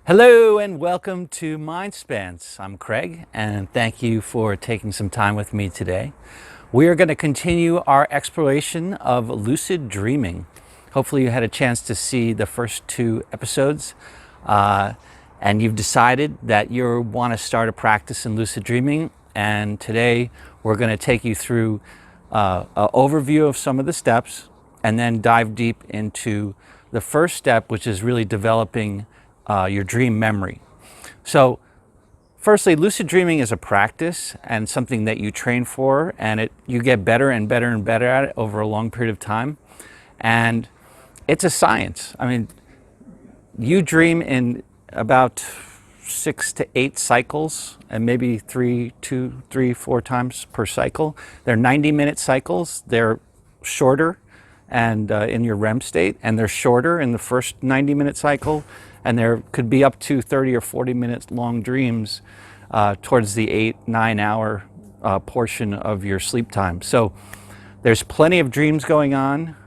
Hello and welcome to Mindspans. I'm Craig and thank you for taking some time with me today. We are going to continue our exploration of lucid dreaming. Hopefully you had a chance to see the first two episodes and you've decided that you want to start a practice in lucid dreaming, and today we're going to take you through an overview of some of the steps and then dive deep into the first step, which is really developing your dream memory. So firstly, lucid dreaming is a practice and something that you train for, and you get better and better and better at it over a long period of time. And it's a science. I mean, you dream in about 6 to 8 cycles, and maybe 3, 2, 3, 4 times per cycle. They're 90-minute cycles. They're shorter and in your REM state, and they're shorter in the first 90-minute cycle, and there could be up to 30 or 40 minutes long dreams towards the 8-9 hour portion of your sleep time. So there's plenty of dreams going on.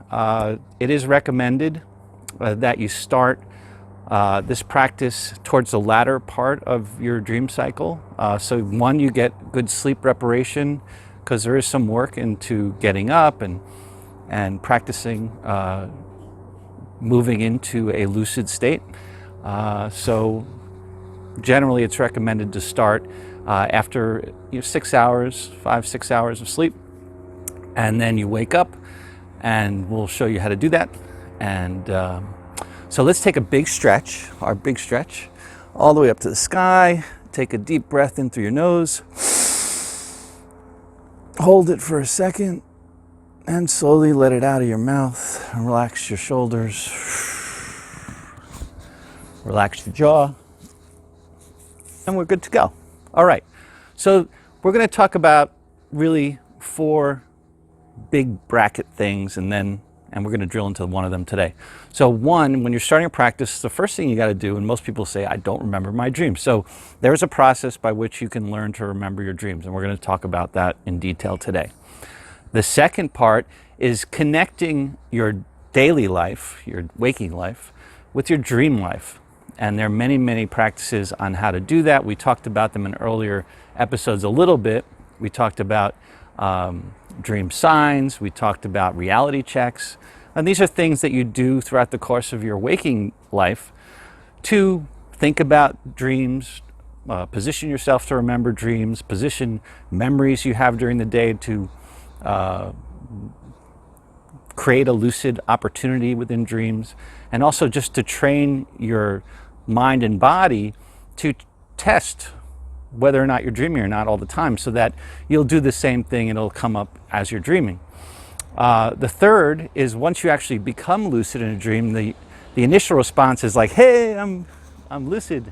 It is recommended that you start this practice towards the latter part of your dream cycle. So one, you get good sleep reparation, because there is some work into getting up and practicing moving into a lucid state. So generally it's recommended to start after 6 hours, 5-6 hours of sleep, and then you wake up, and we'll show you how to do that. And so let's take a big stretch, our big stretch, all the way up to the sky. Take a deep breath in through your nose, hold it for a second, and slowly let it out of your mouth. And relax your shoulders, relax your jaw, and we're good to go. All right, so we're going to talk about really 4 big bracket things, and we're going to drill into one of them today. So one, when you're starting a practice, the first thing you got to do, and most people say, I don't remember my dreams. So there's a process by which you can learn to remember your dreams, and we're going to talk about that in detail today. The second part is connecting your daily life, your waking life, with your dream life. And there are many, many practices on how to do that. We talked about them in earlier episodes a little bit. We talked about dream signs. We talked about reality checks. And these are things that you do throughout the course of your waking life to think about dreams, position yourself to remember dreams, position memories you have during the day to create a lucid opportunity within dreams, and also just to train your mind and body to test whether or not you're dreaming or not all the time, so that you'll do the same thing and it'll come up as you're dreaming. The third is, once you actually become lucid in a dream, the initial response is like, hey, I'm lucid.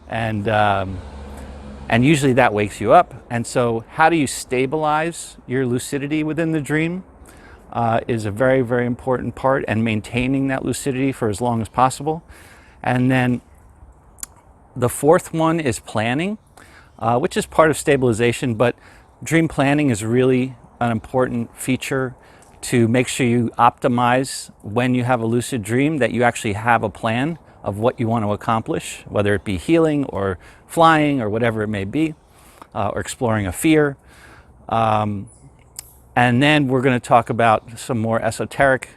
And usually that wakes you up. And so how do you stabilize your lucidity within the dream is a very, very important part, and maintaining that lucidity for as long as possible. And then the fourth one is planning, which is part of stabilization, but dream planning is really an important feature to make sure you optimize when you have a lucid dream, that you actually have a plan of what you want to accomplish, whether it be healing or flying or whatever it may be, or exploring a fear. And then we're going to talk about some more esoteric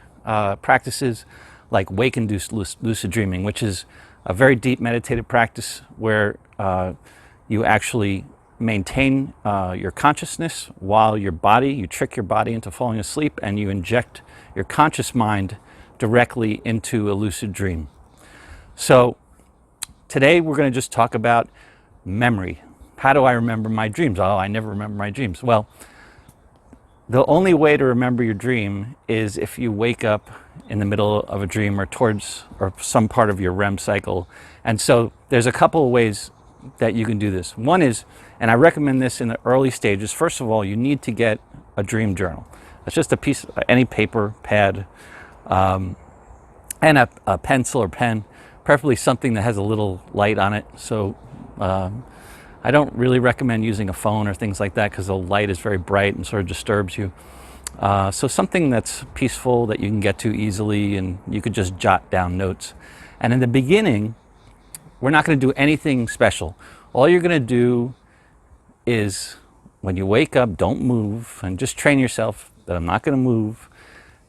practices like wake-induced lucid dreaming, which is a very deep meditative practice where you actually maintain your consciousness while you trick your body into falling asleep, and you inject your conscious mind directly into a lucid dream. So today we're going to just talk about memory. How do I remember my dreams? Oh, I never remember my dreams. Well, the only way to remember your dream is if you wake up in the middle of a dream or some part of your REM cycle. And so there's a couple of ways that you can do this. One is, and I recommend this in the early stages, first of all, you need to get a dream journal. It's just a piece, any paper, pad, and a pencil or pen, preferably something that has a little light on it. So I don't really recommend using a phone or things like that, because the light is very bright and sort of disturbs you. So something that's peaceful, that you can get to easily, and you could just jot down notes. And in the beginning, we're not going to do anything special. All you're going to do is, when you wake up, don't move, and just train yourself that I'm not going to move,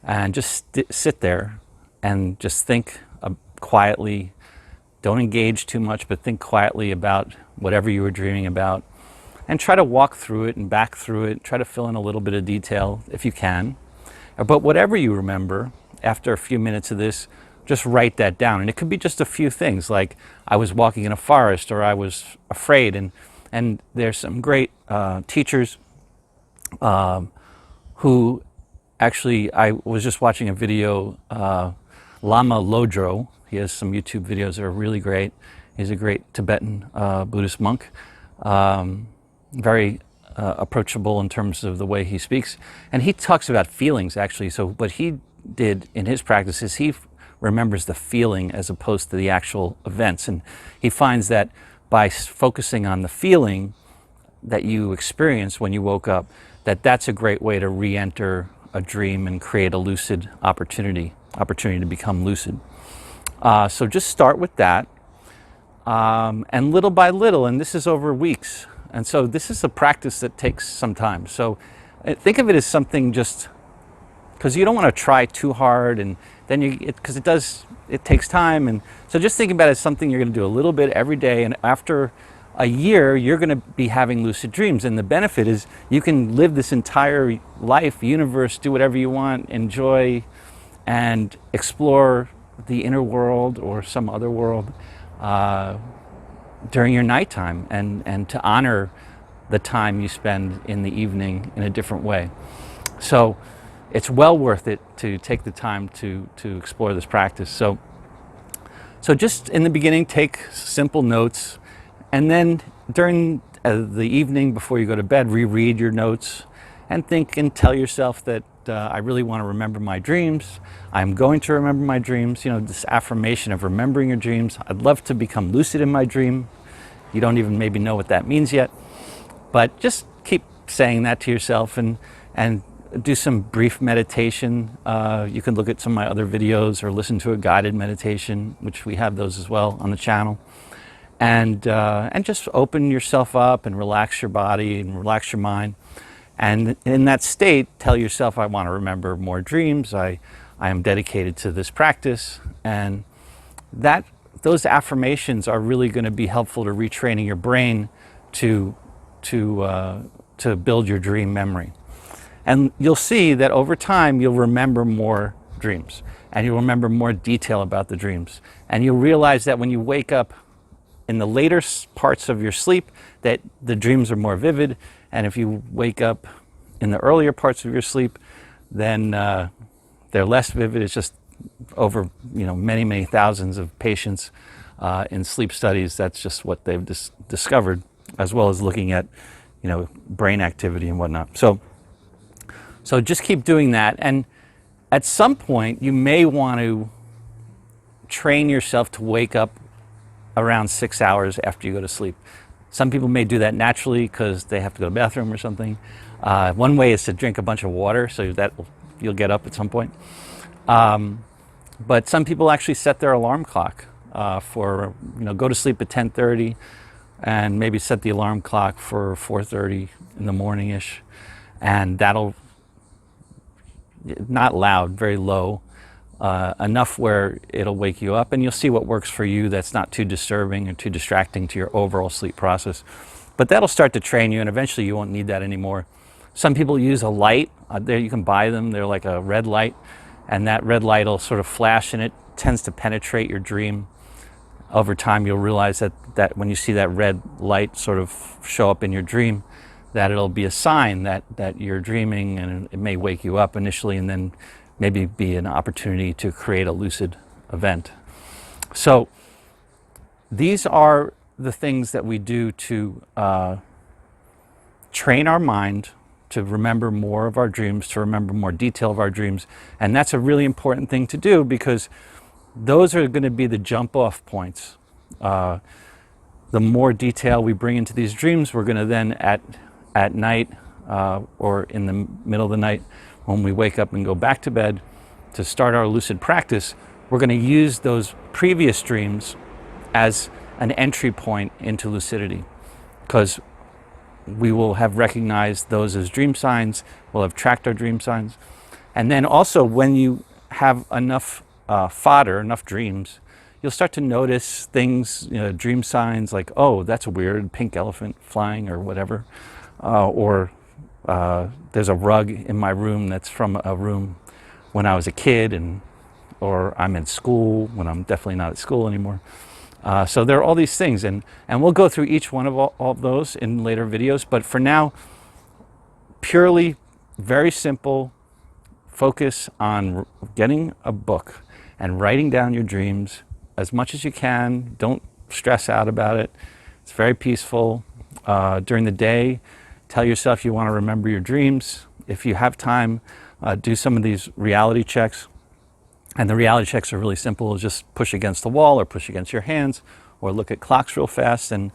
and just sit there and just think quietly. Don't engage too much, but think quietly about whatever you were dreaming about, and try to walk through it and back through it. Try to fill in a little bit of detail if you can. But whatever you remember, after a few minutes of this, just write that down. And it could be just a few things, like I was walking in a forest, or I was afraid. And there's some great teachers who actually, I was just watching a video, Lama Lodro. He has some YouTube videos that are really great. He's a great Tibetan Buddhist monk. Very approachable in terms of the way he speaks. And he talks about feelings, actually. So what he did in his practice is he remembers the feeling as opposed to the actual events. And he finds that by focusing on the feeling that you experienced when you woke up, that's a great way to re-enter a dream and create a lucid opportunity to become lucid. So just start with that. And little by little, and this is over weeks. And so this is a practice that takes some time. So think of it as something, just because you don't want to try too hard, and then because it takes time. And so just think about it as something you're going to do a little bit every day. And after a year, you're going to be having lucid dreams. And the benefit is you can live this entire life, universe, do whatever you want, enjoy and explore the inner world or some other world during your nighttime, and to honor the time you spend in the evening in a different way. So it's well worth it to take the time to explore this practice. So just in the beginning, take simple notes, and then during the evening before you go to bed, reread your notes and think and tell yourself that I really want to remember my dreams. I'm going to remember my dreams. This affirmation of remembering your dreams. I'd love to become lucid in my dream. You don't even maybe know what that means yet, but just keep saying that to yourself, and do some brief meditation. You can look at some of my other videos or listen to a guided meditation, which we have those as well on the channel. And just open yourself up and relax your body and relax your mind. And in that state, tell yourself, I want to remember more dreams. I am dedicated to this practice. And those affirmations are really going to be helpful to retraining your brain to build your dream memory. And you'll see that over time, you'll remember more dreams, and you'll remember more detail about the dreams. And you'll realize that when you wake up in the later parts of your sleep, that the dreams are more vivid. And if you wake up in the earlier parts of your sleep, then they're less vivid. It's just over many, many thousands of patients in sleep studies. That's just what they've discovered, as well as looking at brain activity and whatnot. So just keep doing that. And at some point, you may want to train yourself to wake up around 6 hours after you go to sleep. Some people may do that naturally because they have to go to the bathroom or something. One way is to drink a bunch of water, so that you'll get up at some point. But some people actually set their alarm clock for, go to sleep at 10:30 and maybe set the alarm clock for 4:30 in the morning-ish. And that'll, not loud, very low, enough where it'll wake you up, and you'll see what works for you that's not too disturbing or too distracting to your overall sleep process. But that'll start to train you, and eventually you won't need that anymore. Some people use a light. There, you can buy them. They're like a red light, and that red light will sort of flash, and it tends to penetrate your dream. Over time, you'll realize that when you see that red light sort of show up in your dream, that it'll be a sign that you're dreaming, and it may wake you up initially, and then maybe be an opportunity to create a lucid event. So these are the things that we do to train our mind to remember more of our dreams, to remember more detail of our dreams. And that's a really important thing to do, because those are going to be the jump-off points. The more detail we bring into these dreams, we're going to then at night or in the middle of the night, when we wake up and go back to bed to start our lucid practice, we're going to use those previous dreams as an entry point into lucidity, because we will have recognized those as dream signs, we'll have tracked our dream signs. And then also, when you have enough fodder, enough dreams, you'll start to notice things, dream signs like, oh, that's a weird pink elephant flying or whatever. Or there's a rug in my room that's from a room when I was a kid, or I'm in school when I'm definitely not at school anymore. So there are all these things, and we'll go through each one of all of those in later videos. But for now, purely, very simple, focus on getting a book and writing down your dreams as much as you can. Don't stress out about it. It's very peaceful. During the day, tell yourself you want to remember your dreams. If you have time, do some of these reality checks. And the reality checks are really simple. Just push against the wall or push against your hands, or look at clocks real fast. And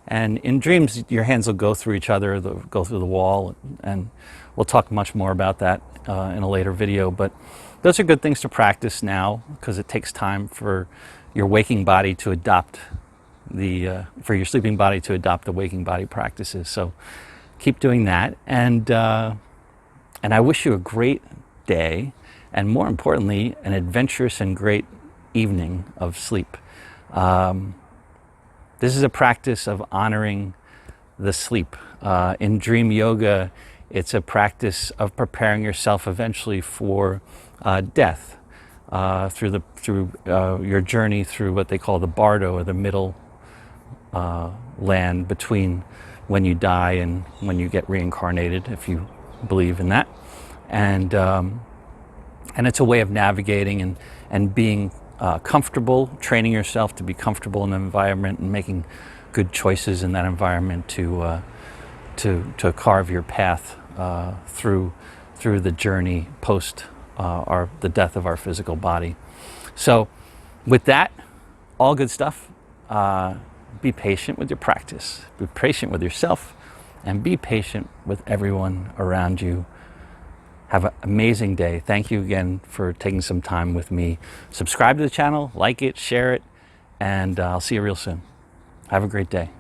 in dreams, your hands will go through each other, they'll go through the wall. And we'll talk much more about that in a later video. But those are good things to practice now, because it takes time for your waking body to adopt for your sleeping body to adopt the waking body practices. So keep doing that. And I wish you a great day, and more importantly, an adventurous and great evening of sleep. This is a practice of honoring the sleep. In dream yoga, it's a practice of preparing yourself eventually for death, through your journey through what they call the bardo, or the middle land between when you die and when you get reincarnated, if you believe in that. And it's a way of navigating and being comfortable, training yourself to be comfortable in the environment and making good choices in that environment to carve your path through the journey post the death of our physical body. So with that, all good stuff. Be patient with your practice. Be patient with yourself, and be patient with everyone around you. Have an amazing day. Thank you again for taking some time with me. Subscribe to the channel, like it, share it, and I'll see you real soon. Have a great day.